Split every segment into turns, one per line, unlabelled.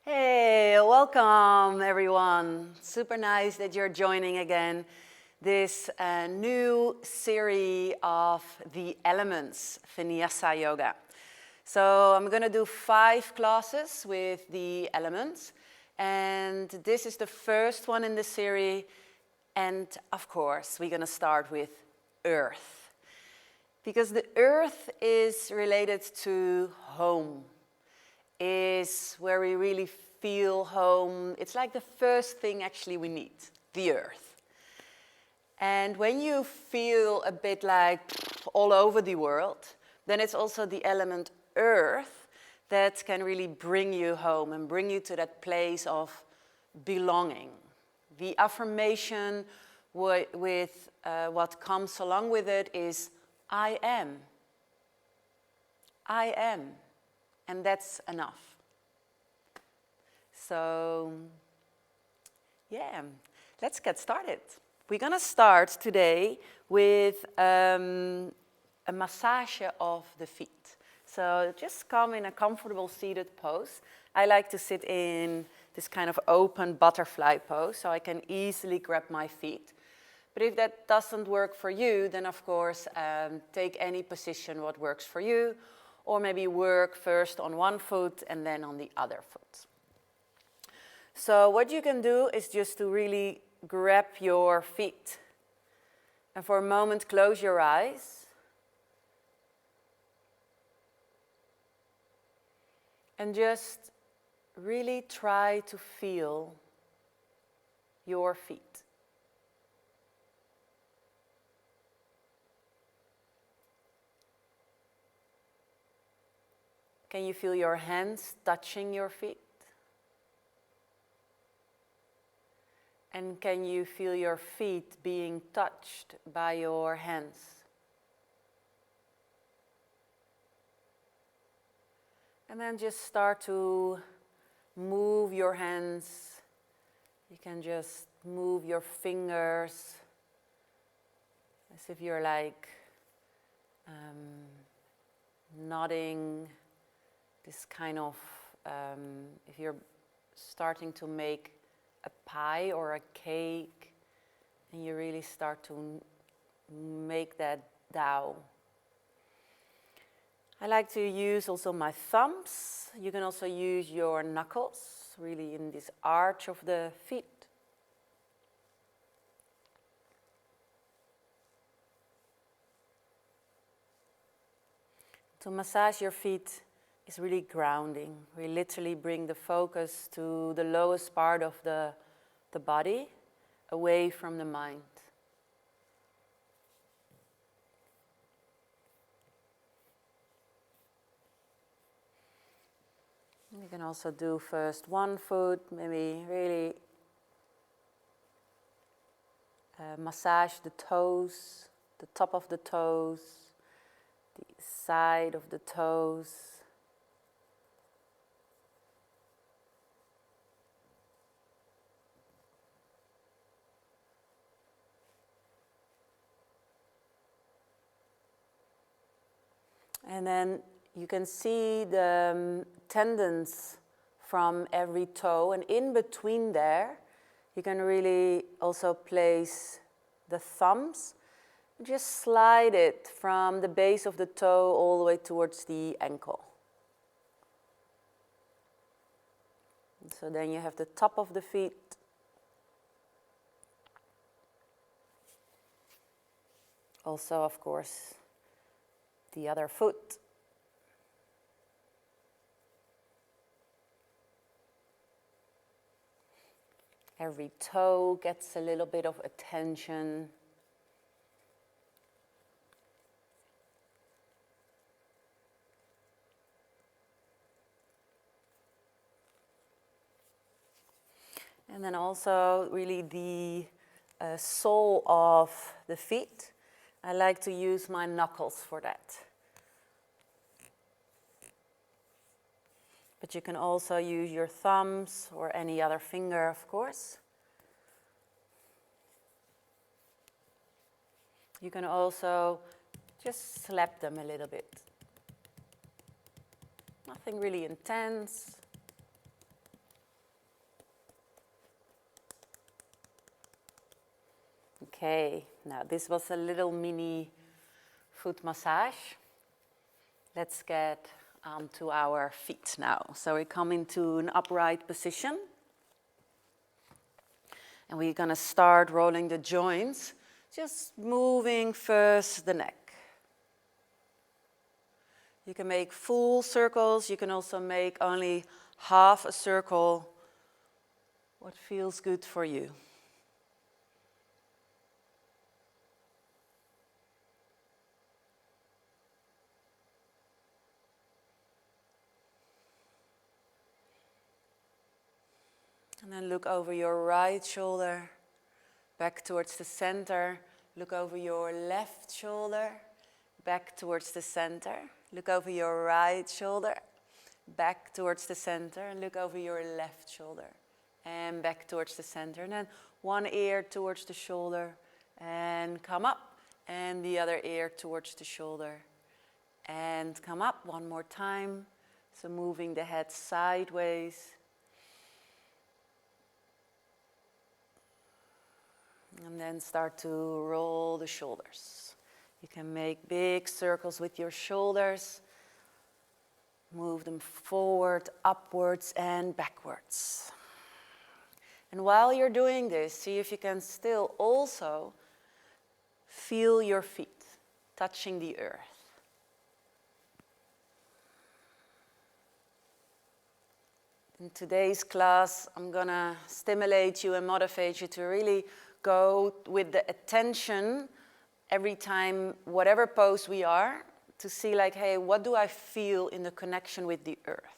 Hey, welcome everyone. Super nice that you're joining again this new series of the elements, Vinyasa Yoga. So I'm going to do 5 classes with the elements, and this is the first one in the series. And of course, we're going to start with earth, because the earth is related to home. Is where we really feel home. It's like the first thing actually we need, the earth. And when you feel a bit like all over the world, then it's also the element earth that can really bring you home and bring you to that place of belonging. The affirmation with what comes along with it is, I am. I am. And that's enough. So, yeah, let's get started. We're going to start today with a massage of the feet. So just come in a comfortable seated pose. I like to sit in this kind of open butterfly pose so I can easily grab my feet. But if that doesn't work for you, then of course take any position what works for you. Or maybe work first on one foot and then on the other foot. So what you can do is just to really grab your feet. And for a moment, close your eyes. And just really try to feel your feet. Can you feel your hands touching your feet? And can you feel your feet being touched by your hands? And then just start to move your hands. You can just move your fingers as if you're like nodding. This kind of, if you're starting to make a pie or a cake, and you really start to make that dough. I like to use also my thumbs. You can also use your knuckles, really in this arch of the feet. To massage your feet is really grounding. We literally bring the focus to the lowest part of the body, away from the mind. You can also do first one foot, maybe really massage the toes, the top of the toes, the side of the toes. And then you can see the tendons from every toe, and in between there, you can really also place the thumbs. Just slide it from the base of the toe all the way towards the ankle. So then you have the top of the feet. Also, of course, the other foot. Every toe gets a little bit of attention. And then also really the sole of the feet. I like to use my knuckles for that. But you can also use your thumbs or any other finger, of course. You can also just slap them a little bit. Nothing really intense. Okay, now this was a little mini foot massage. Let's get to our feet now. So we come into an upright position. And we're going to start rolling the joints, just moving first the neck. You can make full circles. You can also make only half a circle. What feels good for you? And then look over your right shoulder, back towards the center. Look over your left shoulder, back towards the center. Look over your right shoulder, back towards the center. And look over your left shoulder, and back towards the center. And then one ear towards the shoulder, and come up. And the other ear towards the shoulder, and come up one more time. So moving the head sideways. And then start to roll the shoulders. You can make big circles with your shoulders. Move them forward, upwards, and backwards. And while you're doing this, see if you can still also feel your feet touching the earth. In today's class, I'm going to stimulate you and motivate you to really go with the attention every time, whatever pose we are, to see like, hey, what do I feel in the connection with the earth?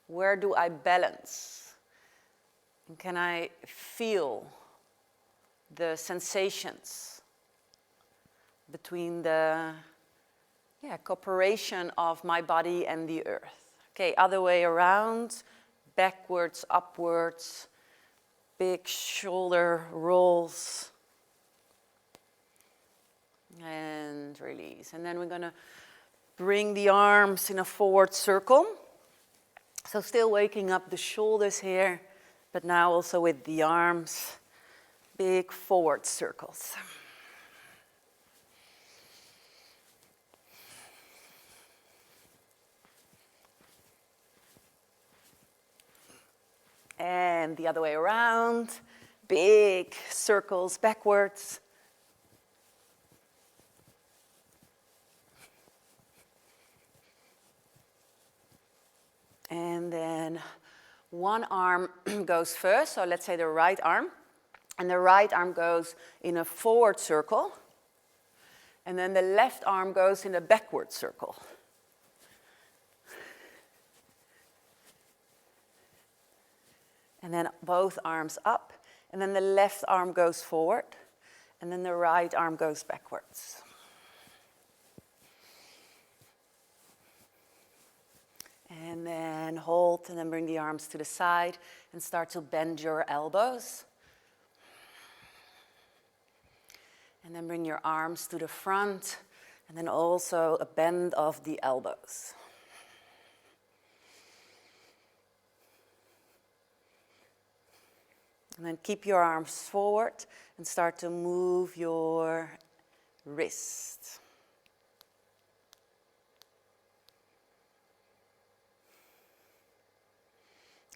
Where do I balance? And can I feel the sensations between the cooperation of my body and the earth? Okay, other way around, backwards, upwards. Big shoulder rolls and release. And then we're going to bring the arms in a forward circle. So still waking up the shoulders here, but now also with the arms, big forward circles. And the other way around, big circles backwards. And then one arm goes first, so let's say the right arm. And the right arm goes in a forward circle. And then the left arm goes in a backward circle. And then both arms up, and then the left arm goes forward, and then the right arm goes backwards. And then hold, and then bring the arms to the side, and start to bend your elbows. And then bring your arms to the front, and then also a bend of the elbows. And then keep your arms forward and start to move your wrist.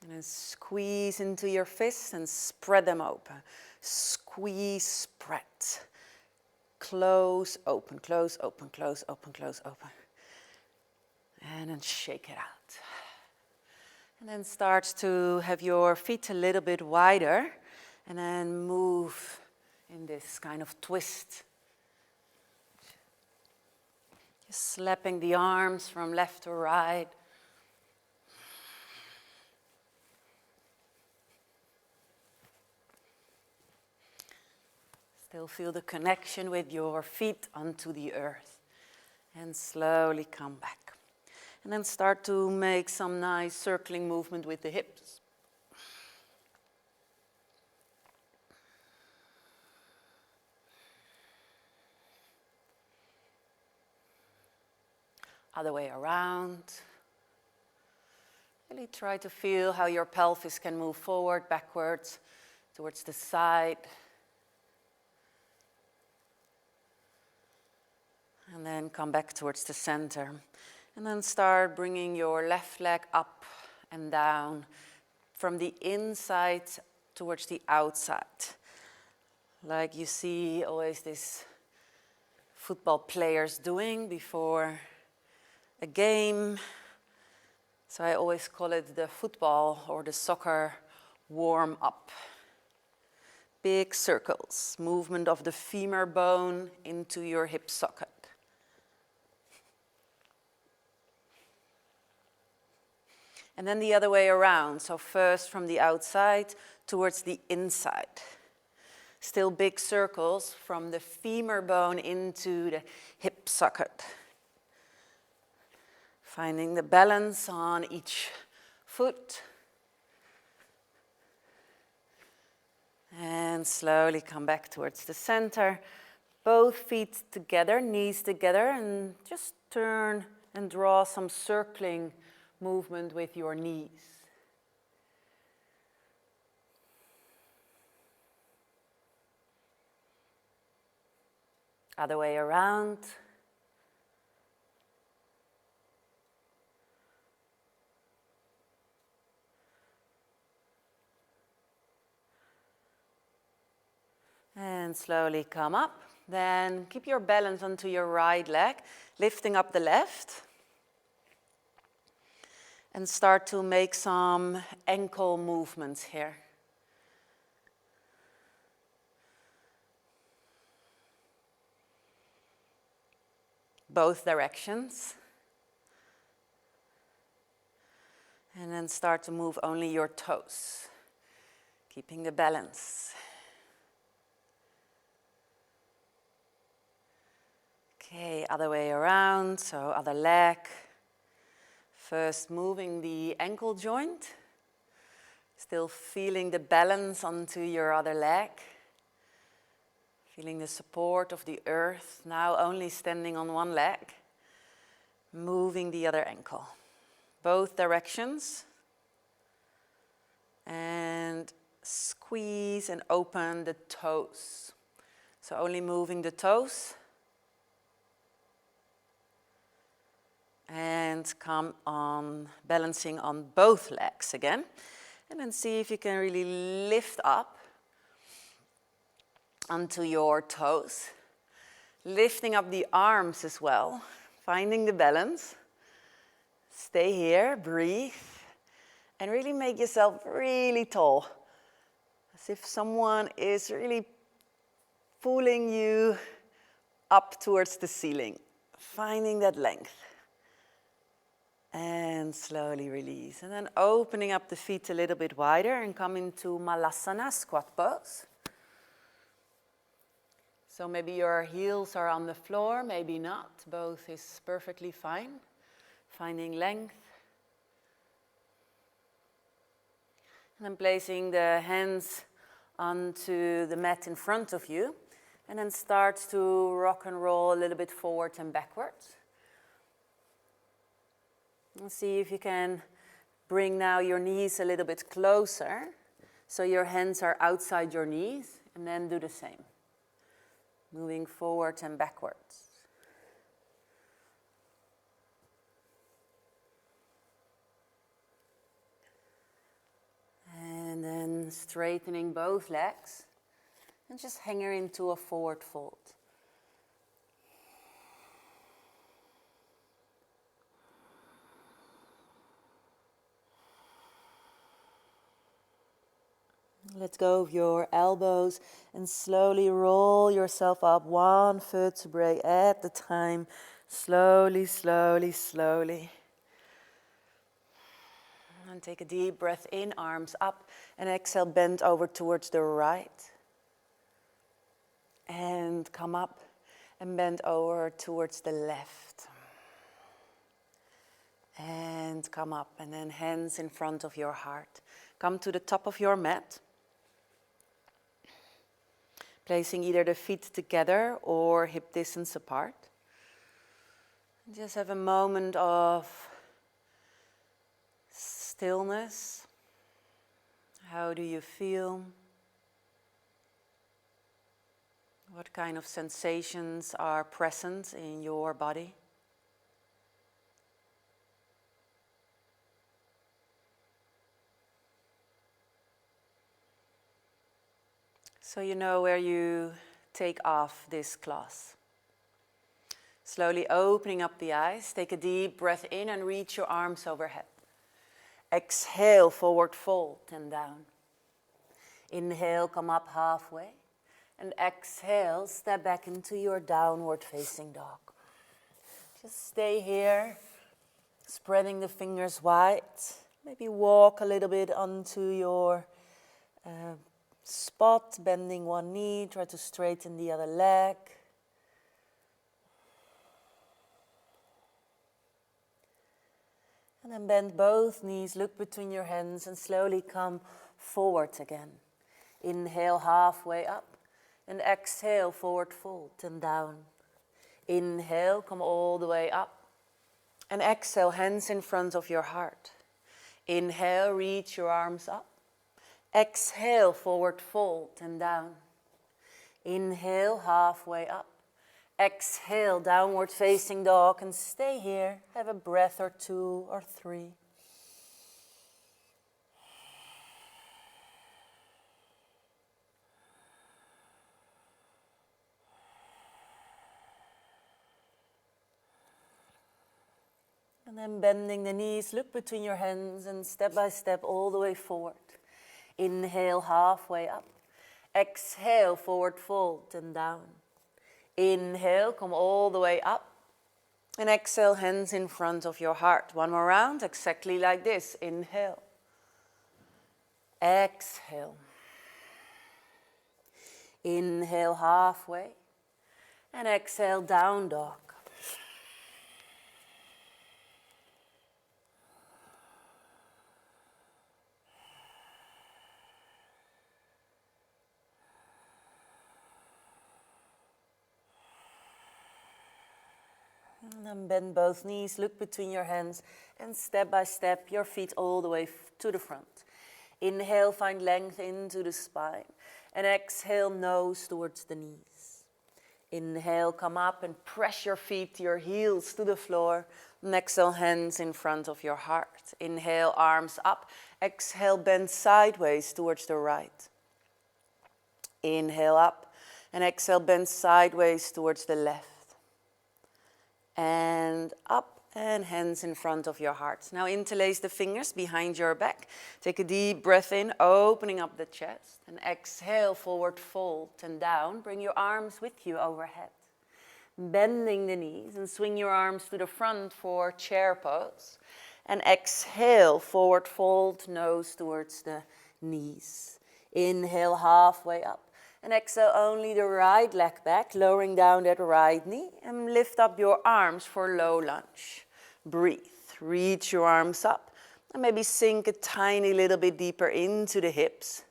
And then squeeze into your fists and spread them open. Squeeze, spread. Close, open, close, open, close, open, close, open. And then shake it out. And then start to have your feet a little bit wider, and then move in this kind of twist. Just slapping the arms from left to right. Still feel the connection with your feet onto the earth. And slowly come back. And then start to make some nice circling movement with the hips. Other way around. Really try to feel how your pelvis can move forward, backwards, towards the side. And then come back towards the center. And then start bringing your left leg up and down from the inside towards the outside. Like you see always these football players doing before a game. So I always call it the football or the soccer warm up. Big circles, movement of the femur bone into your hip socket. And then the other way around. So first from the outside towards the inside. Still big circles from the femur bone into the hip socket. Finding the balance on each foot. And slowly come back towards the center. Both feet together, knees together, and just turn and draw some circling movement with your knees. Other way around. And slowly come up. Then keep your balance onto your right leg, lifting up the left. And start to make some ankle movements here. Both directions. And then start to move only your toes, keeping the balance. Okay, other way around, so other leg. First moving the ankle joint, still feeling the balance onto your other leg. Feeling the support of the earth, now only standing on one leg. Moving the other ankle. Both directions. And squeeze and open the toes. So only moving the toes. And come on, balancing on both legs again. And then see if you can really lift up onto your toes. Lifting up the arms as well, finding the balance. Stay here, breathe, and really make yourself really tall. As if someone is really pulling you up towards the ceiling. Finding that length. And slowly release. And then opening up the feet a little bit wider and come into Malasana, squat pose. So maybe your heels are on the floor, maybe not. Both is perfectly fine. Finding length. And then placing the hands onto the mat in front of you. And then start to rock and roll a little bit forward and backwards. And see if you can bring now your knees a little bit closer. So your hands are outside your knees. And then do the same. Moving forward and backwards. And then straightening both legs. And just hang her into a forward fold. Let go of your elbows and slowly roll yourself up one vertebrae at a time. Slowly, slowly, slowly. And take a deep breath in, arms up. And exhale, bend over towards the right. And come up and bend over towards the left. And come up and then hands in front of your heart. Come to the top of your mat. Placing either the feet together or hip distance apart. Just have a moment of stillness. How do you feel? What kind of sensations are present in your body? So you know where you take off this class. Slowly opening up the eyes, take a deep breath in and reach your arms overhead. Exhale, forward fold and down. Inhale, come up halfway. And exhale, step back into your downward facing dog. Just stay here, spreading the fingers wide. Maybe walk a little bit onto your spot, bending one knee, try to straighten the other leg. And then bend both knees, look between your hands and slowly come forward again. Inhale halfway up and exhale, forward fold and down. Inhale, come all the way up and exhale, hands in front of your heart. Inhale, reach your arms up. Exhale, forward fold and down. Inhale, halfway up. Exhale, downward facing dog and stay here. Have a breath or two or three. And then bending the knees, look between your hands and step by step all the way forward. Inhale, halfway up. Exhale, forward fold and down. Inhale, come all the way up. And exhale, hands in front of your heart. One more round, exactly like this. Inhale. Exhale. Inhale, halfway. And exhale, down dog. And then bend both knees, look between your hands, and step by step, your feet all the way to the front. Inhale, find length into the spine, and exhale, nose towards the knees. Inhale, come up and press your feet, your heels to the floor, and exhale, hands in front of your heart. Inhale, arms up. Exhale, bend sideways towards the right. Inhale up, and exhale, bend sideways towards the left. And up and hands in front of your heart. Now interlace the fingers behind your back. Take a deep breath in, opening up the chest. And exhale, forward fold and down. Bring your arms with you overhead. Bending the knees and swing your arms to the front for chair pose. And exhale, forward fold, nose towards the knees. Inhale, halfway up. And exhale, only the right leg back, lowering down that right knee. And lift up your arms for low lunge. Breathe. Reach your arms up. And maybe sink a tiny little bit deeper into the hips.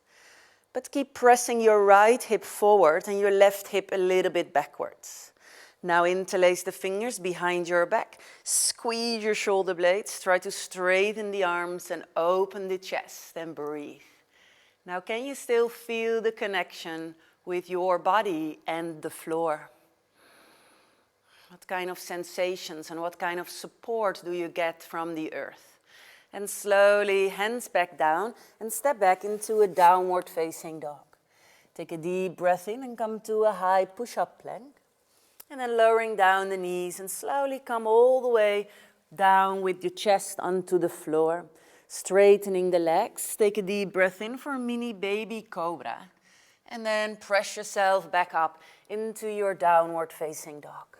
But keep pressing your right hip forward and your left hip a little bit backwards. Now interlace the fingers behind your back. Squeeze your shoulder blades. Try to straighten the arms and open the chest and breathe. Now, can you still feel the connection with your body and the floor? What kind of sensations and what kind of support do you get from the earth? And slowly, hands back down and step back into a downward facing dog. Take a deep breath in and come to a high push-up plank. And then lowering down the knees and slowly come all the way down with your chest onto the floor. Straightening the legs, take a deep breath in for a mini baby cobra. And then press yourself back up into your downward facing dog.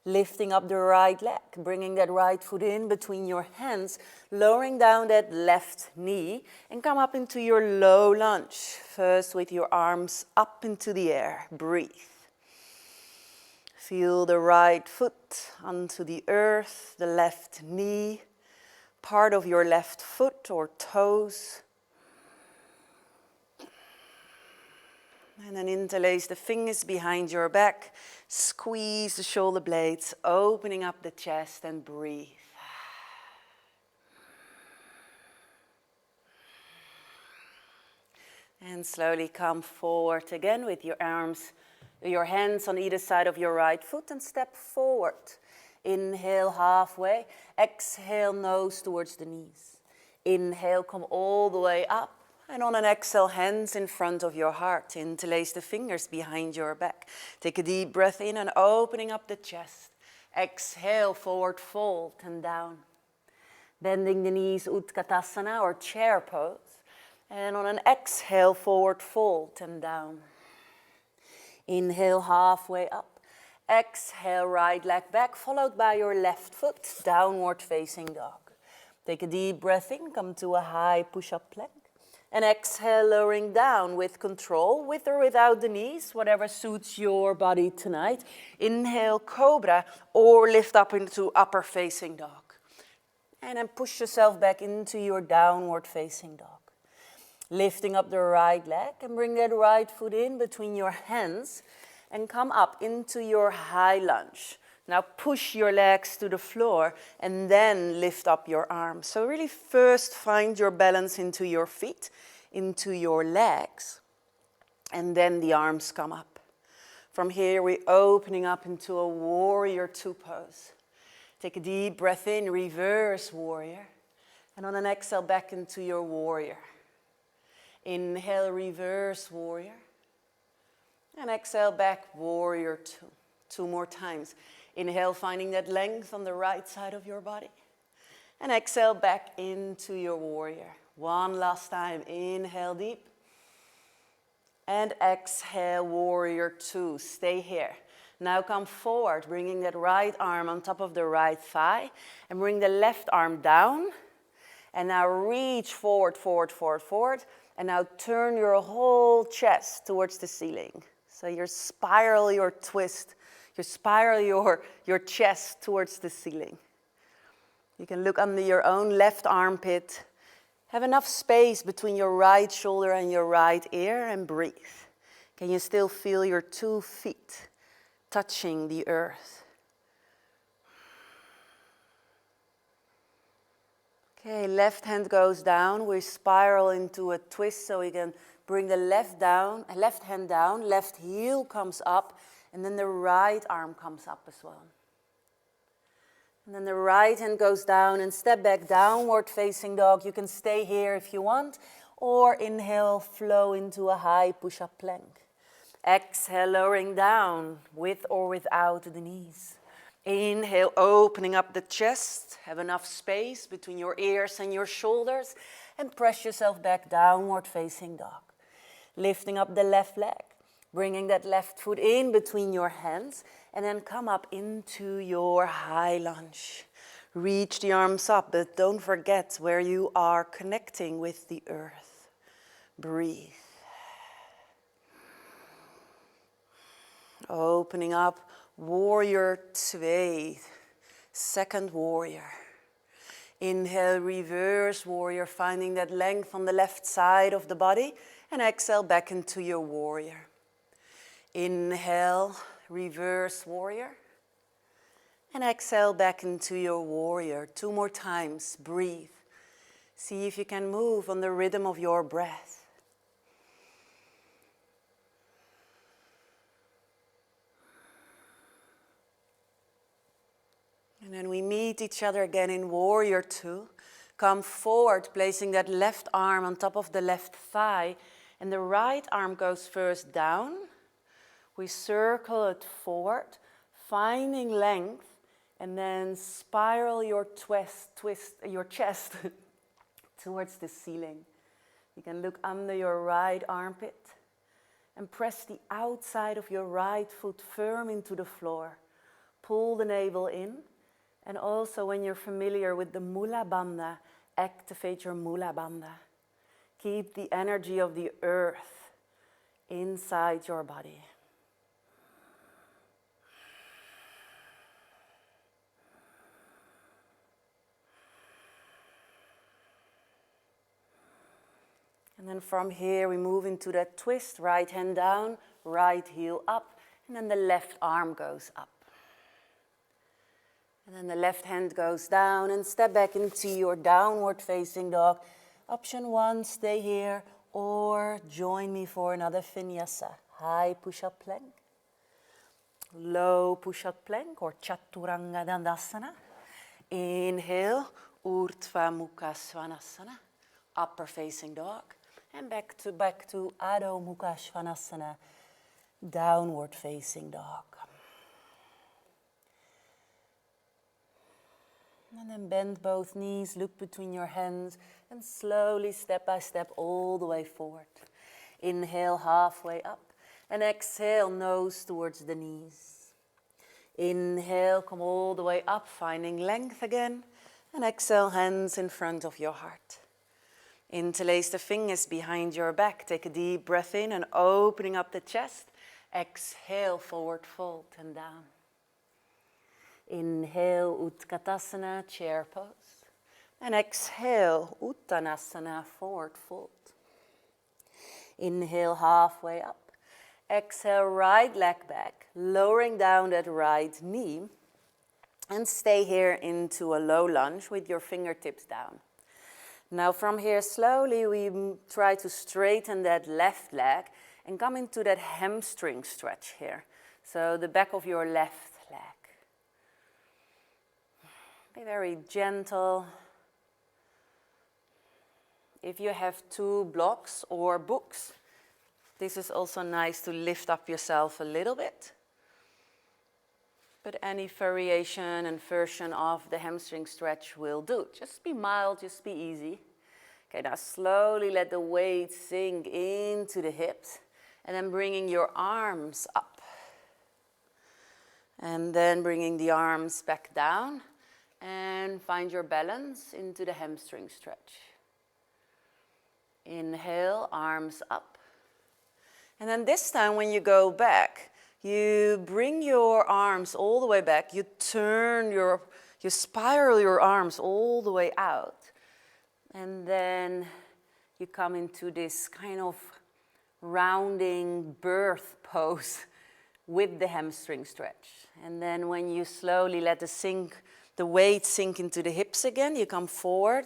Lifting up the right leg, bringing that right foot in between your hands, lowering down that left knee and come up into your low lunge. First with your arms up into the air, breathe. Feel the right foot onto the earth, the left knee. Part of your left foot or toes. And then interlace the fingers behind your back. Squeeze the shoulder blades, opening up the chest and breathe. And slowly come forward again with your arms Your hands on either side of your right foot and step forward. Inhale halfway. Exhale, nose towards the knees. Inhale, come all the way up. And on an exhale, hands in front of your heart. Interlace the fingers behind your back. Take a deep breath in and opening up the chest. Exhale, forward fold and down. Bending the knees, Utkatasana or chair pose. And on an exhale, forward fold and down. Inhale, halfway up. Exhale, right leg back, followed by your left foot, downward facing dog. Take a deep breath in, come to a high push-up plank. And exhale, lowering down with control, with or without the knees, whatever suits your body tonight. Inhale, cobra, or lift up into upper facing dog. And then push yourself back into your downward facing dog. Lifting up the right leg and bring that right foot in between your hands and come up into your high lunge. Now push your legs to the floor and then lift up your arms. So really first find your balance into your feet, into your legs, and then the arms come up. From here we're opening up into a warrior two pose. Take a deep breath in, reverse warrior, and on an exhale back into your warrior. Inhale, reverse warrior, and exhale back, warrior two. Two more times. Inhale, finding that length on the right side of your body. And exhale back into your warrior. One last time. Inhale deep. And exhale, warrior two. Stay here. Now come forward, bringing that right arm on top of the right thigh. And bring the left arm down. And now reach forward, forward, forward, forward. And now turn your whole chest towards the ceiling. So you spiral your twist. You spiral your chest towards the ceiling. You can look under your own left armpit. Have enough space between your right shoulder and your right ear and breathe. Can you still feel your 2 feet touching the earth? Okay, left hand goes down. We spiral into a twist so we can bring the left hand down, left heel comes up, and then the right arm comes up as well. And then the right hand goes down and step back, downward facing dog. You can stay here if you want, or inhale, flow into a high push-up plank. Exhale, lowering down with or without the knees. Inhale, opening up the chest. Have enough space between your ears and your shoulders, and press yourself back, downward facing dog. Lifting up the left leg. Bringing that left foot in between your hands and then come up into your high lunge. Reach the arms up, but don't forget where you are connecting with the earth. Breathe. Opening up, warrior two, second warrior. Inhale, reverse warrior, finding that length on the left side of the body, and exhale back into your warrior. Inhale, reverse warrior. And exhale back into your warrior. 2 more times. Breathe. See if you can move on the rhythm of your breath. And then we meet each other again in warrior two. Come forward, placing that left arm on top of the left thigh. And the right arm goes first down. We circle it forward, finding length, and then spiral your your chest towards the ceiling. You can look under your right armpit and press the outside of your right foot firm into the floor. Pull the navel in, and also when you're familiar with the Mula Bandha, activate your Mula Bandha. Keep the energy of the earth inside your body. And then from here we move into that twist, right hand down, right heel up, and then the left arm goes up. And then the left hand goes down and step back into your downward facing dog. Option 1, stay here, or join me for another Vinyasa, high push-up plank. low push-up plank or Chaturanga Dandasana. Inhale, Urdhva Mukha Svanasana, upper facing dog. And back to Adho Mukha Svanasana, downward facing dog. And then bend both knees, look between your hands, and slowly, step by step, all the way forward. Inhale, halfway up, and exhale, nose towards the knees. Inhale, come all the way up, finding length again, and exhale, hands in front of your heart. Interlace the fingers behind your back, take a deep breath in and opening up the chest. Exhale, forward fold and down. Inhale, Utkatasana, chair pose. And exhale, Uttanasana, forward fold. Inhale, halfway up. Exhale, right leg back, lowering down that right knee. And stay here into a low lunge with your fingertips down. Now from here, slowly we try to straighten that left leg and come into that hamstring stretch here. So the back of your left leg. Be very gentle. If you have two blocks or books, this is also nice to lift up yourself a little bit. But any variation and version of the hamstring stretch will do. Just be mild, just be easy. Okay, now slowly let the weight sink into the hips. And then bringing your arms up. And then bringing the arms back down. And find your balance into the hamstring stretch. Inhale, arms up. And then this time when you go back, you bring your arms all the way back. You spiral your arms all the way out. And then you come into this kind of rounding birth pose with the hamstring stretch. And then when you slowly let the weight sink into the hips again, you come forward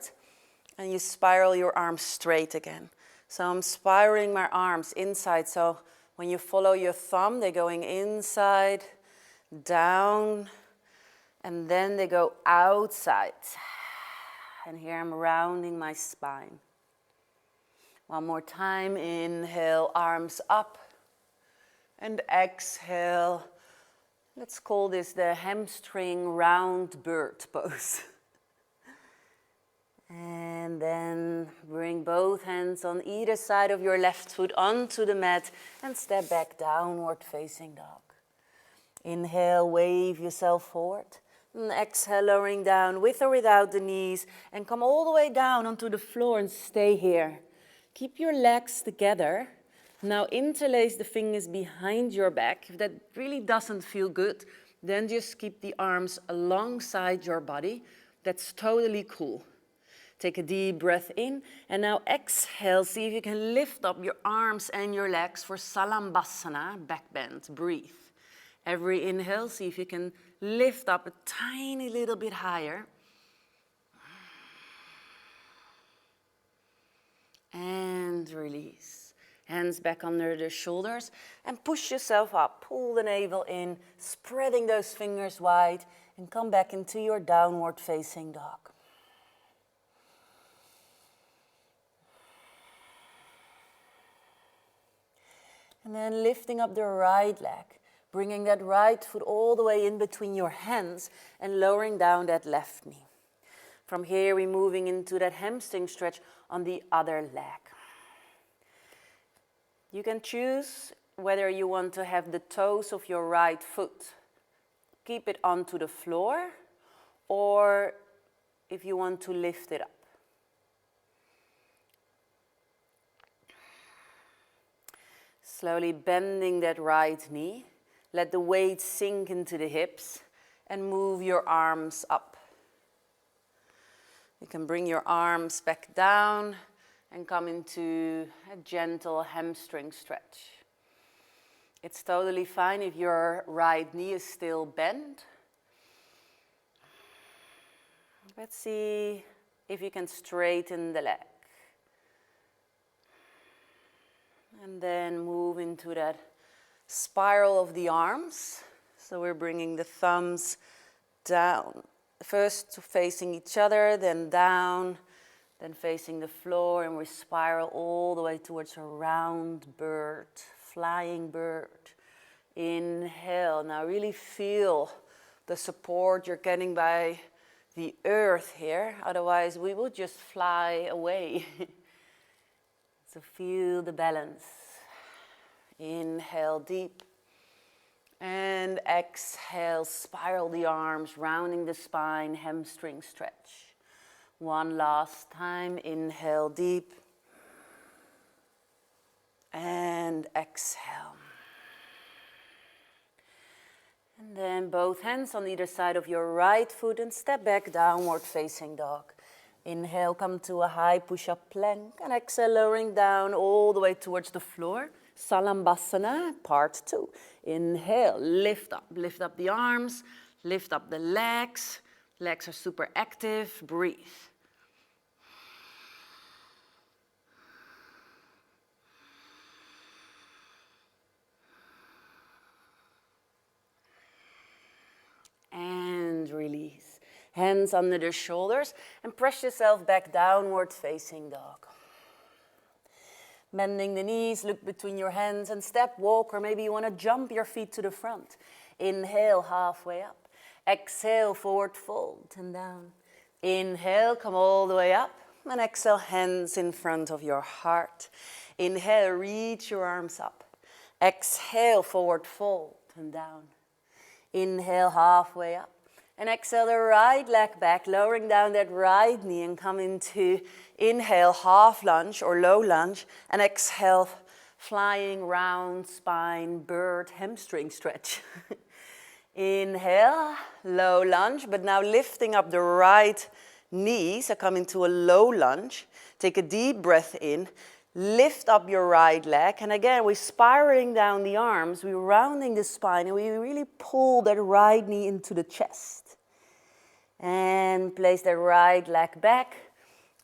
and you spiral your arms straight again. So I'm spiraling my arms inside. So when you follow your thumb, they're going inside, down, and then they go outside. And here I'm rounding my spine. One more time, inhale, arms up, and exhale. Let's call this the hamstring round bird pose. And then bring both hands on either side of your left foot onto the mat and step back, downward facing dog. Inhale, wave yourself forward. And exhale, lowering down with or without the knees. And come all the way down onto the floor and stay here. Keep your legs together. Now interlace the fingers behind your back. If that really doesn't feel good, then just keep the arms alongside your body. That's totally cool. Take a deep breath in, and now exhale. See if you can lift up your arms and your legs for Salambhasana, back bend. Breathe. Every inhale, see if you can lift up a tiny little bit higher. And release. Hands back under the shoulders and push yourself up. Pull the navel in, spreading those fingers wide, and come back into your downward facing dog. And then lifting up the right leg, bringing that right foot all the way in between your hands and lowering down that left knee. From here, we're moving into that hamstring stretch on the other leg. You can choose whether you want to have the toes of your right foot, keep it onto the floor, or if you want to lift it up. Slowly bending that right knee. Let the weight sink into the hips and move your arms up. You can bring your arms back down and come into a gentle hamstring stretch. It's totally fine if your right knee is still bent. Let's see if you can straighten the leg. And then move into that spiral of the arms. So we're bringing the thumbs down. First facing each other, then down, then facing the floor, and we spiral all the way towards a round bird, flying bird. Inhale. Now really feel the support you're getting by the earth here. Otherwise, we will just fly away. So feel the balance. Inhale deep. And exhale, spiral the arms, rounding the spine, hamstring stretch. One last time. Inhale deep. And exhale. And then both hands on either side of your right foot and step back, downward facing dog. Inhale, come to a high push-up plank, and exhale, lowering down all the way towards the floor. Salambhasana, part 2. Inhale, lift up the arms, lift up the legs. Legs are super active, breathe. And release. Hands under the shoulders and press yourself back, downward facing dog. Bending the knees, look between your hands and step, walk, or maybe you want to jump your feet to the front. Inhale, halfway up. Exhale, forward fold and down. Inhale, come all the way up. And exhale, hands in front of your heart. Inhale, reach your arms up. Exhale, forward fold and down. Inhale, halfway up. And exhale the right leg back, lowering down that right knee and come into inhale, half lunge or low lunge. And exhale, flying round spine, bird, hamstring stretch. Inhale, low lunge, but now lifting up the right knee. So come into a low lunge. Take a deep breath in. Lift up your right leg, and again, we're spiraling down the arms, we're rounding the spine, and we really pull that right knee into the chest. And place that right leg back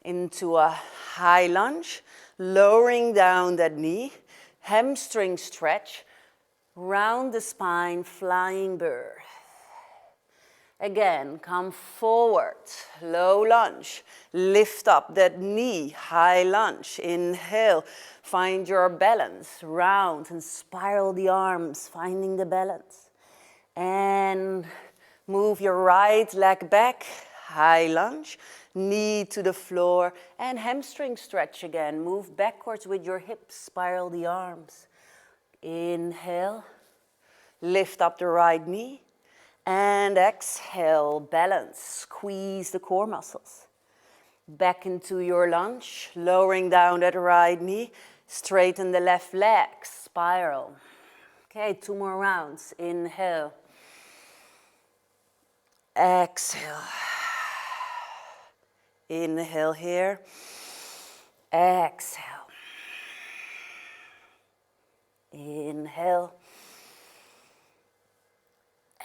into a high lunge, lowering down that knee, hamstring stretch, round the spine, flying bird. Again, come forward, low lunge, lift up that knee, high lunge, inhale, find your balance, round and spiral the arms, finding the balance. And move your right leg back, high lunge, knee to the floor, and hamstring stretch again. Move backwards with your hips, spiral the arms. Inhale, lift up the right knee. And exhale, balance, squeeze the core muscles. Back into your lunge, lowering down that right knee, straighten the left leg, spiral. Okay, 2 more rounds. Inhale. Exhale. Inhale here. Exhale. Inhale.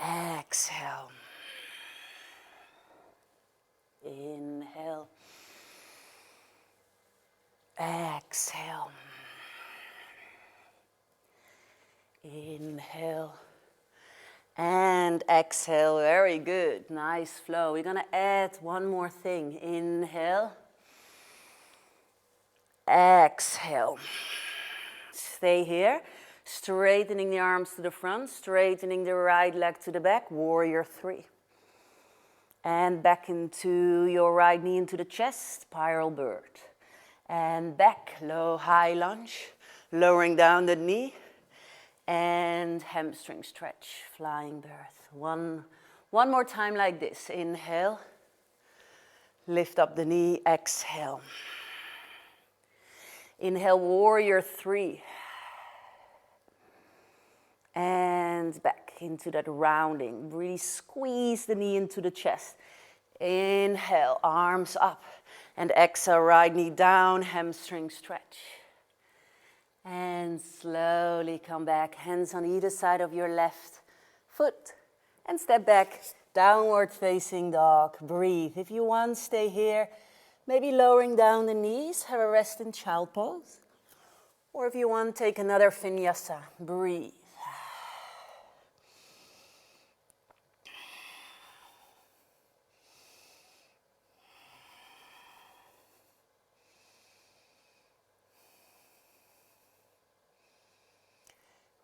Exhale. Inhale. Exhale. Inhale. And exhale. Very good. Nice flow. We're going to add one more thing. Inhale. Exhale. Stay here. Straightening the arms to the front, straightening the right leg to the back, warrior 3. And back into your right knee into the chest, spiral bird. And back, low, high lunge, lowering down the knee. And hamstring stretch, flying bird. One more time like this. Inhale, lift up the knee, exhale. Inhale, warrior 3. And back into that rounding. Really squeeze the knee into the chest. Inhale, arms up. And exhale, right knee down, hamstring stretch. And slowly come back. Hands on either side of your left foot. And step back, downward facing dog. Breathe. If you want, stay here. Maybe lowering down the knees. Have a rest in child pose. Or if you want, take another vinyasa. Breathe.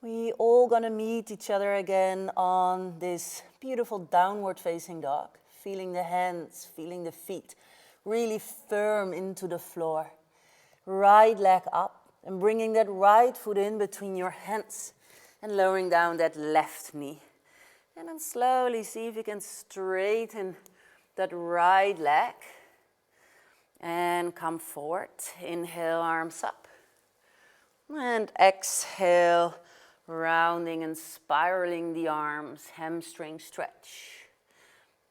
We all gonna meet each other again on this beautiful downward facing dog. Feeling the hands, feeling the feet, really firm into the floor. Right leg up and bringing that right foot in between your hands and lowering down that left knee. And then slowly see if you can straighten that right leg and come forward. Inhale, arms up. And exhale, rounding and spiraling the arms, hamstring stretch.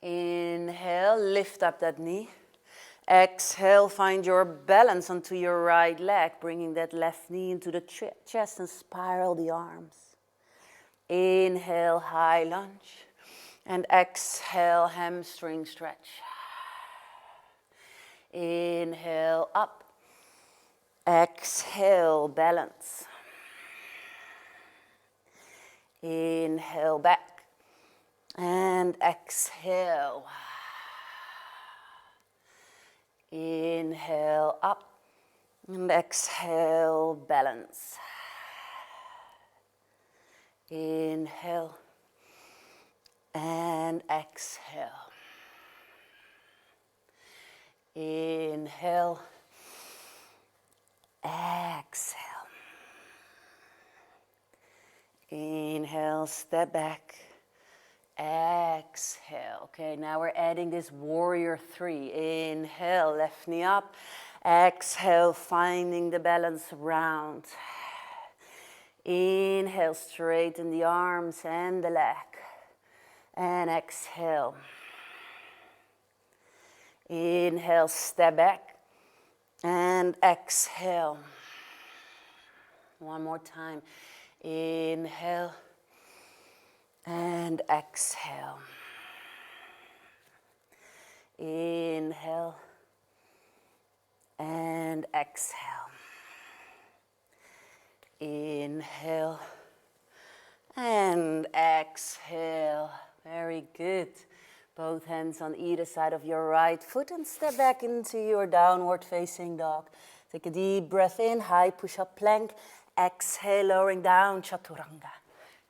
Inhale, lift up that knee. Exhale, find your balance onto your right leg, bringing that left knee into the chest and spiral the arms. Inhale, high lunge. And exhale, hamstring stretch. Inhale, up. Exhale, balance. Inhale, back. And exhale. Inhale, up. And exhale, balance. Inhale. And exhale. Inhale. Exhale. Inhale, step back. Exhale. Okay, now we're adding this warrior 3. Inhale, left knee up. Exhale, finding the balance round. Inhale, straighten the arms and the leg. And exhale. Inhale, step back. And exhale. One more time. Inhale. And exhale. Inhale. And exhale. Inhale. And exhale. Very good. Both hands on either side of your right foot and step back into your downward facing dog. Take a deep breath in, high push-up plank. Exhale, lowering down, chaturanga.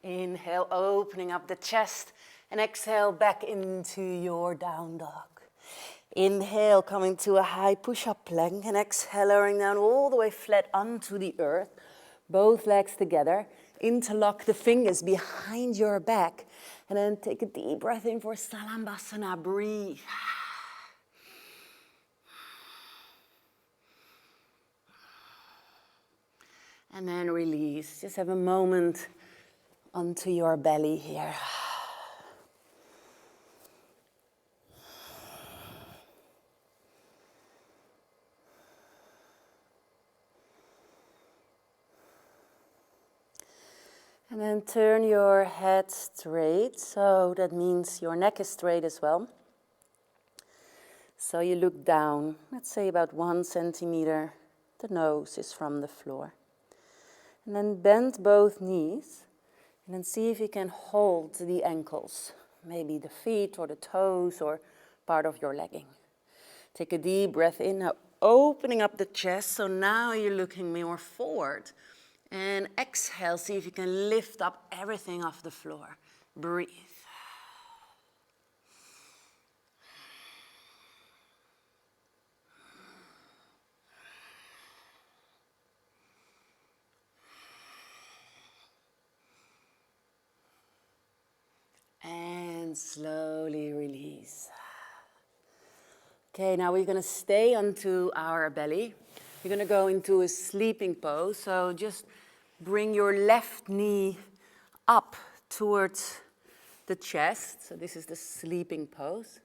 Inhale, opening up the chest. And exhale, back into your down dog. Inhale, coming to a high push-up plank. And exhale, lowering down all the way flat onto the earth. Both legs together. Interlock the fingers behind your back. And then take a deep breath in for Salambhasana. Breathe. And then release. Just have a moment onto your belly here. And then turn your head straight, so that means your neck is straight as well. So you look down, let's say about 1 centimeter, the nose is from the floor. And then bend both knees, and then see if you can hold the ankles, maybe the feet or the toes or part of your legging. Take a deep breath in, now opening up the chest, so now you're looking more forward. And exhale, see if you can lift up everything off the floor. Breathe. And slowly release. Okay, now we're going to stay onto our belly. You're going to go into a sleeping pose, so just bring your left knee up towards the chest. So this is the sleeping pose.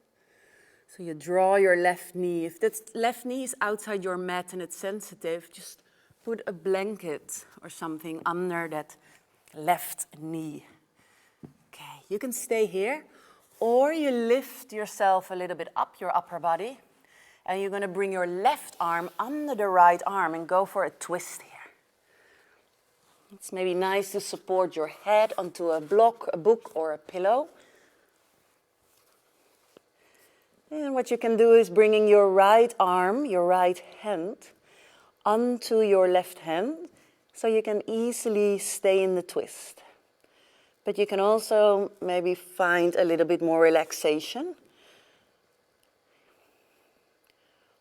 So you draw your left knee. If that left knee is outside your mat and it's sensitive, just put a blanket or something under that left knee. Okay, you can stay here, or you lift yourself a little bit up, your upper body. And you're going to bring your left arm under the right arm and go for a twist here. It's maybe nice to support your head onto a block, a book, or a pillow. And what you can do is bringing your right arm, your right hand, onto your left hand. So you can easily stay in the twist. But you can also maybe find a little bit more relaxation.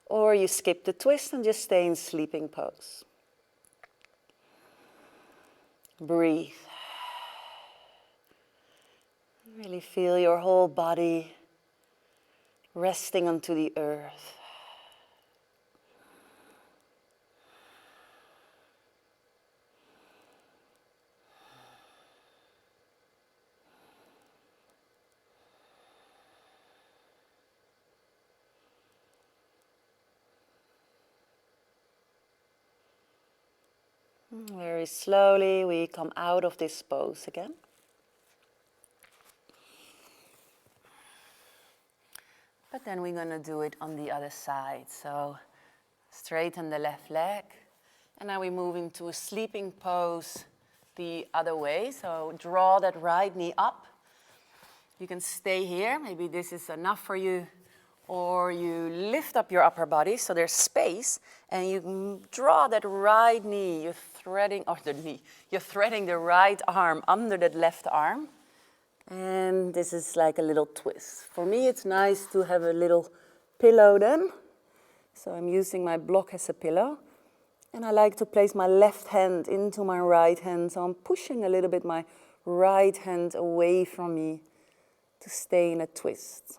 Or you skip the twist and just stay in sleeping pose. Breathe. Really feel your whole body resting onto the earth. Very slowly we come out of this pose again. But then we're going to do it on the other side. So straighten the left leg. And now we move into a sleeping pose the other way. So draw that right knee up. You can stay here. Maybe this is enough for you. Or you lift up your upper body so there's space. And you draw that right knee. You're threading the right arm under that left arm. And this is like a little twist. For me, it's nice to have a little pillow then. So I'm using my block as a pillow. And I like to place my left hand into my right hand. So I'm pushing a little bit my right hand away from me to stay in a twist.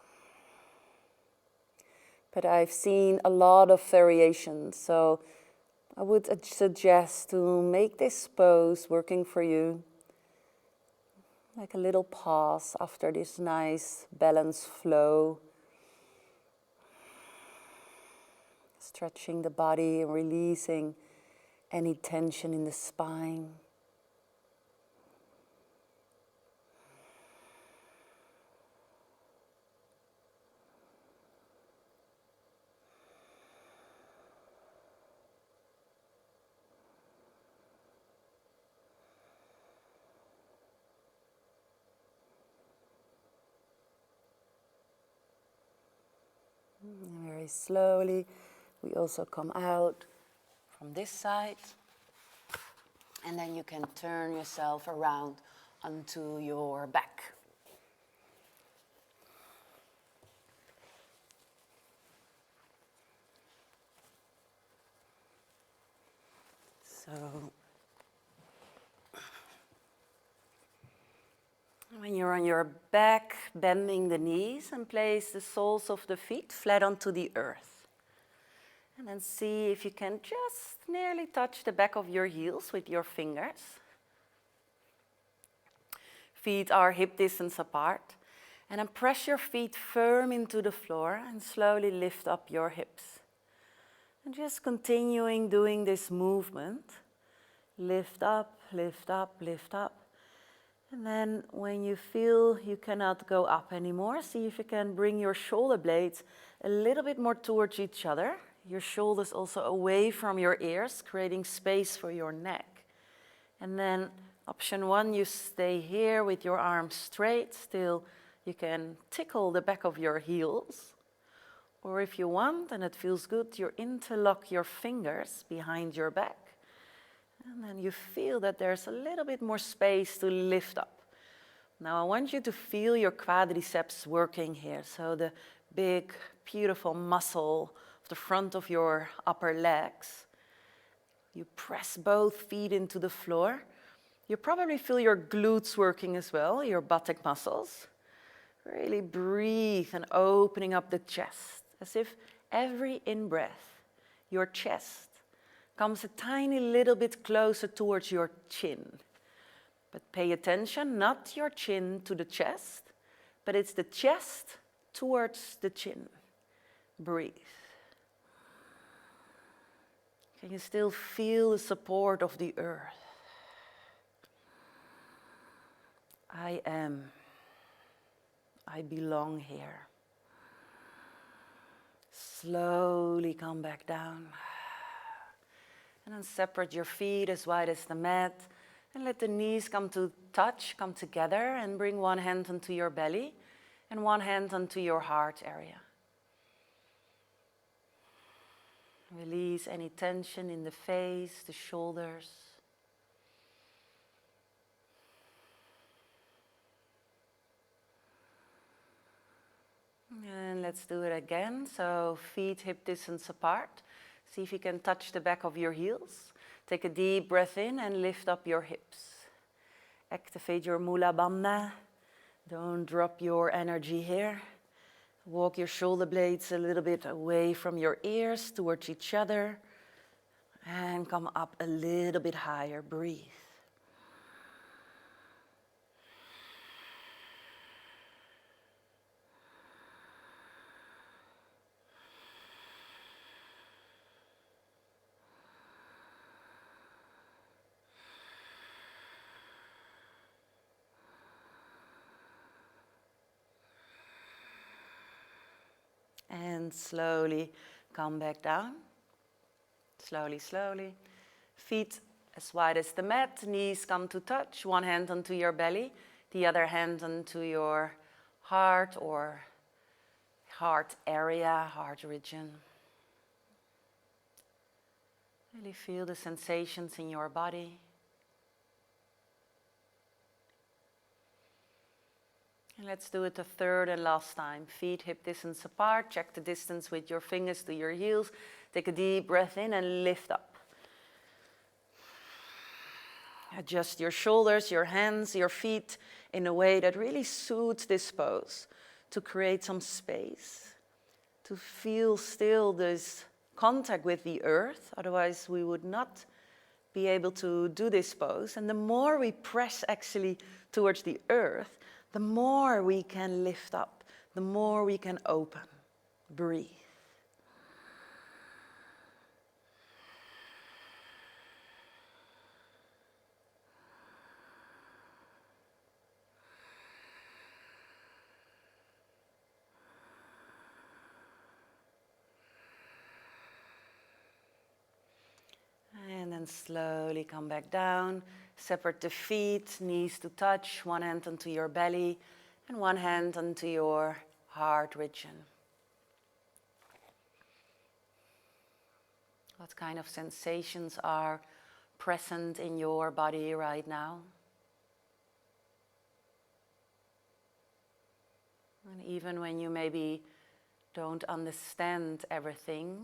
But I've seen a lot of variations. So I would suggest to make this pose working for you. Like a little pause after this nice balanced flow. Stretching the body and releasing any tension in the spine. And very slowly, we also come out from this side. And then you can turn yourself around onto your back. So, when you're on your back, bending the knees and place the soles of the feet flat onto the earth. And then see if you can just nearly touch the back of your heels with your fingers. Feet are hip distance apart. And then press your feet firm into the floor and slowly lift up your hips. And just continuing doing this movement. Lift up, lift up, lift up. And then when you feel you cannot go up anymore, see if you can bring your shoulder blades a little bit more towards each other. Your shoulders also away from your ears, creating space for your neck. And then option 1, you stay here with your arms straight. Still, you can tickle the back of your heels. Or if you want, and it feels good, you interlock your fingers behind your back. And then you feel that there's a little bit more space to lift up. Now I want you to feel your quadriceps working here. So the big, beautiful muscle of the front of your upper legs. You press both feet into the floor. You probably feel your glutes working as well, your buttock muscles. Really breathe and opening up the chest. As if every in-breath, your chest comes a tiny little bit closer towards your chin. But pay attention, not your chin to the chest, but it's the chest towards the chin. Breathe. Can you still feel the support of the earth? I am. I belong here. Slowly come back down. And then separate your feet as wide as the mat. And let the knees come to touch, come together. And bring one hand onto your belly and one hand onto your heart area. Release any tension in the face, the shoulders. let's do it again. So feet hip distance apart. See if you can touch the back of your heels. Take a deep breath in and lift up your hips. Activate your Mula Bandha. Don't drop your energy here. Walk your shoulder blades a little bit away from your ears towards each other. And come up a little bit higher. Breathe. And slowly come back down. Slowly, slowly. Feet as wide as the mat, knees come to touch. One hand onto your belly, the other hand onto your heart or heart area, heart region. Really feel the sensations in your body. And let's do it a third and last time. Feet hip distance apart. Check the distance with your fingers to your heels. Take a deep breath in and lift up. Adjust your shoulders, your hands, your feet in a way that really suits this pose. To create some space. To feel still this contact with the earth. Otherwise we would not be able to do this pose. And the more we press actually towards the earth, the more we can lift up, the more we can open. Breathe. And then slowly come back down. Separate the feet, knees to touch, one hand onto your belly and one hand onto your heart region. What kind of sensations are present in your body right now? And even when you maybe don't understand everything,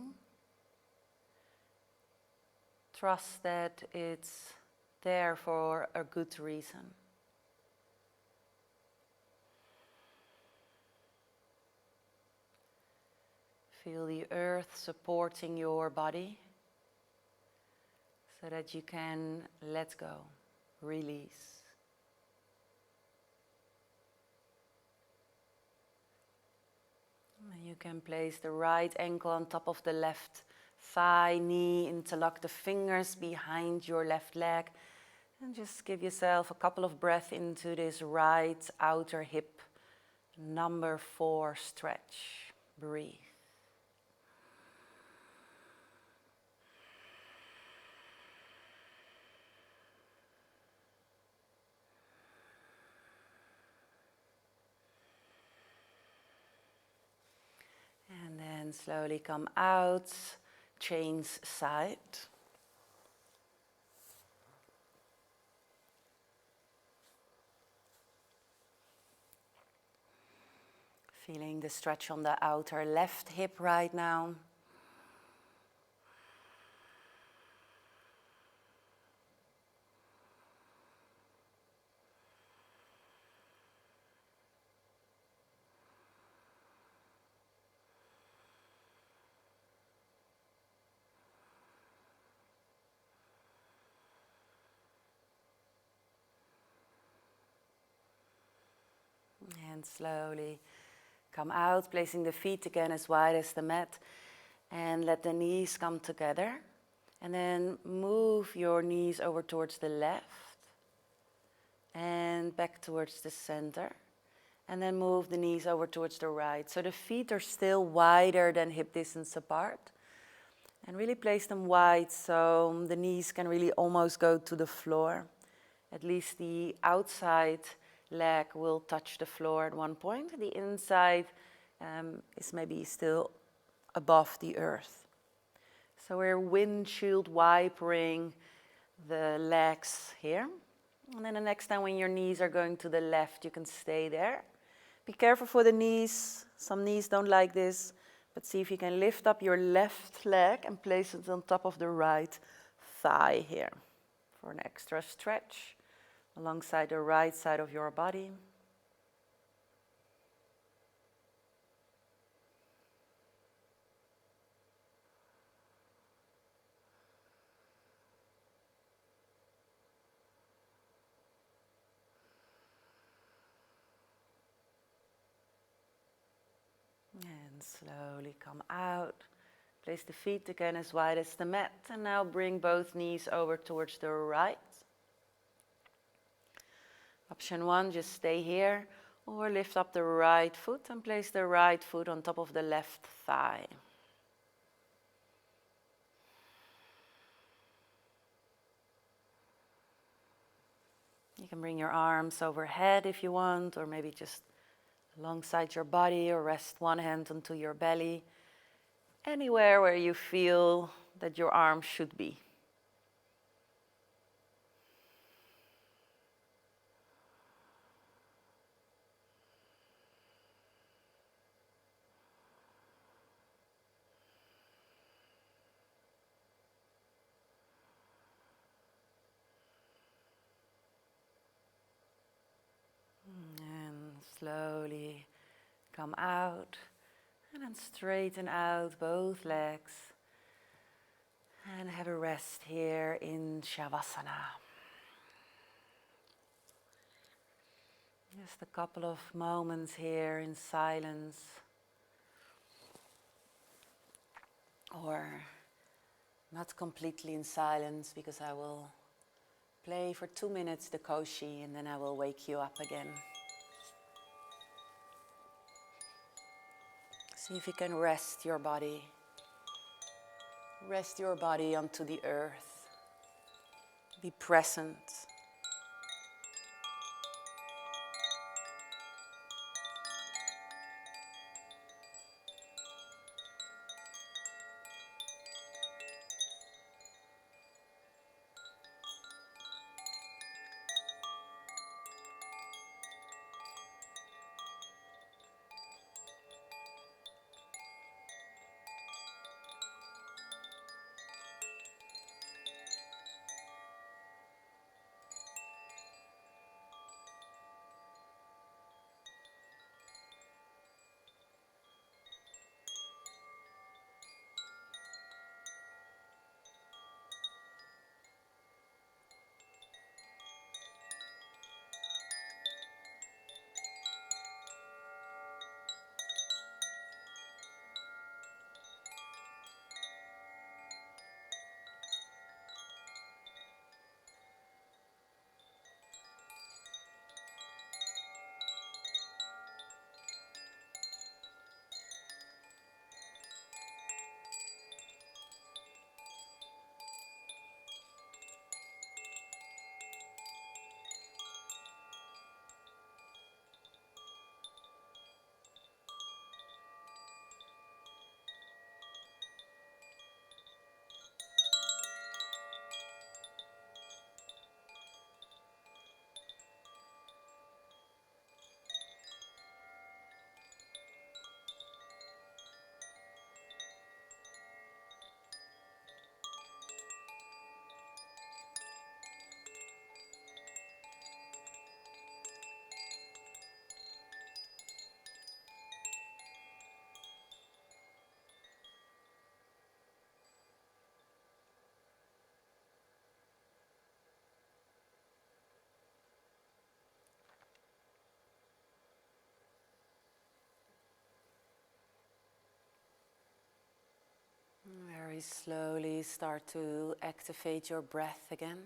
trust that it's there for a good reason. Feel the earth supporting your body so that you can let go, release. And you can place the right ankle on top of the left thigh, knee, interlock the fingers behind your left leg. And just give yourself a couple of breaths into this right outer hip, number 4 stretch. Breathe. And then slowly come out, change side. Feeling the stretch on the outer left hip right now. And slowly come out, placing the feet again as wide as the mat. And let the knees come together. And then move your knees over towards the left. And back towards the center. And then move the knees over towards the right. So the feet are still wider than hip distance apart. And really place them wide so the knees can really almost go to the floor. At least the outside leg will touch the floor at one point. The inside is maybe still above the earth. So we're windshield wipering the legs here. And then the next time when your knees are going to the left, you can stay there. Be careful for the knees. Some knees don't like this, but see if you can lift up your left leg and place it on top of the right thigh here for an extra stretch alongside the right side of your body. And slowly come out. Place the feet again as wide as the mat. And now bring both knees over towards the right. Option 1, just stay here. Or lift up the right foot and place the right foot on top of the left thigh. You can bring your arms overhead if you want, or maybe just alongside your body, or rest one hand onto your belly. Anywhere where you feel that your arms should be. And slowly come out. And then straighten out both legs. And have a rest here in Shavasana. Just a couple of moments here in silence. Or not completely in silence, because I will play for 2 minutes the koshi and then I will wake you up again. See if you can rest your body. Rest your body onto the earth. Be present. Very slowly start to activate your breath again.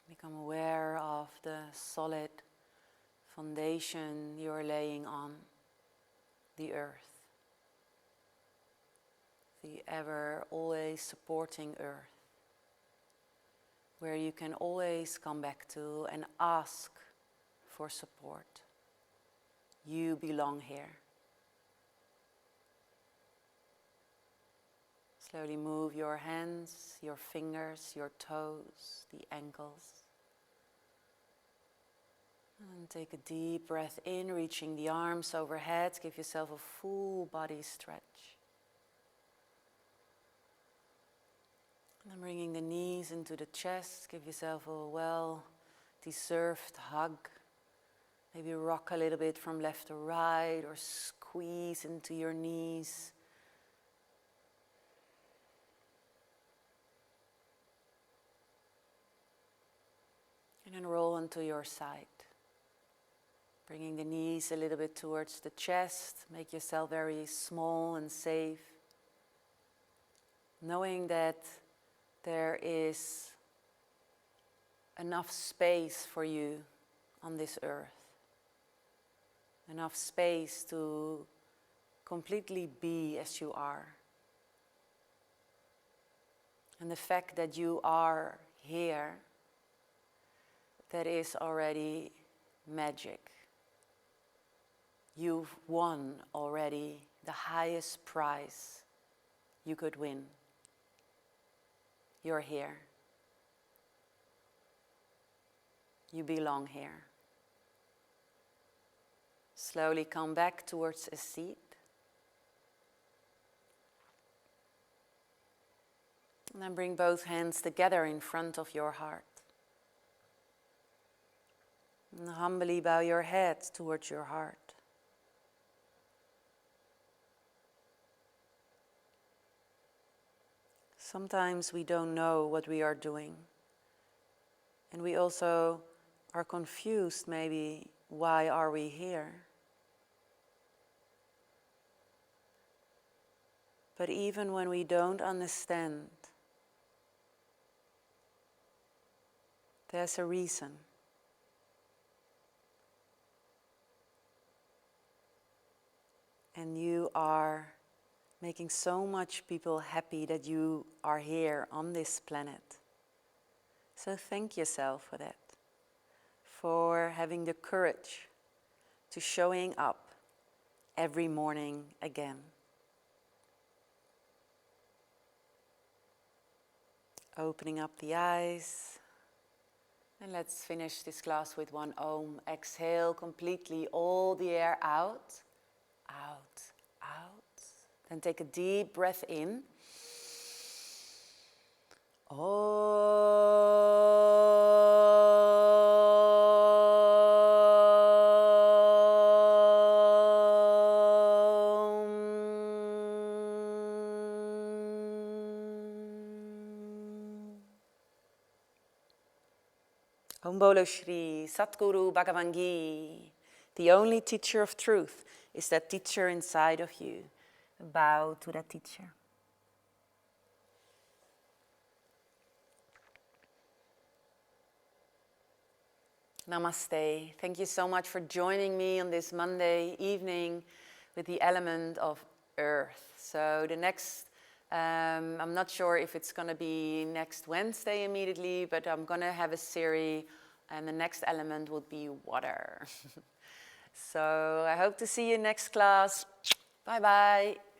Become aware of the solid foundation you're laying on the earth. The ever always supporting earth, where you can always come back to and ask for support. You belong here. Slowly move your hands, your fingers, your toes, the ankles. And take a deep breath in, reaching the arms overhead. Give yourself a full body stretch. And then bringing the knees into the chest. Give yourself a well-deserved hug. Maybe rock a little bit from left to right or squeeze into your knees. And then roll onto your side. Bringing the knees a little bit towards the chest. Make yourself very small and safe. Knowing that there is enough space for you on this earth. Enough space to completely be as you are. And the fact that you are here, that is already magic. You've won already the highest prize you could win. You're here. You belong here. Slowly come back towards a seat. And then bring both hands together in front of your heart. And humbly bow your head towards your heart. Sometimes we don't know what we are doing. And we also are confused maybe, why are we here? But even when we don't understand, there's a reason. And you are making so much people happy that you are here on this planet. So thank yourself for that. For having the courage to showing up every morning again. Opening up the eyes. And let's finish this class with one Om. Exhale completely all the air out. Out, out. Then take a deep breath in. Om Bolo Shri Satguru Bhagavan Gi. The only teacher of truth is that teacher inside of you. Bow to that teacher. Namaste. Thank you so much for joining me on this Monday evening with the element of earth. So the next, I'm not sure if it's going to be next Wednesday immediately, but I'm going to have a series and the next element would be water. So I hope to see you next class. Bye bye.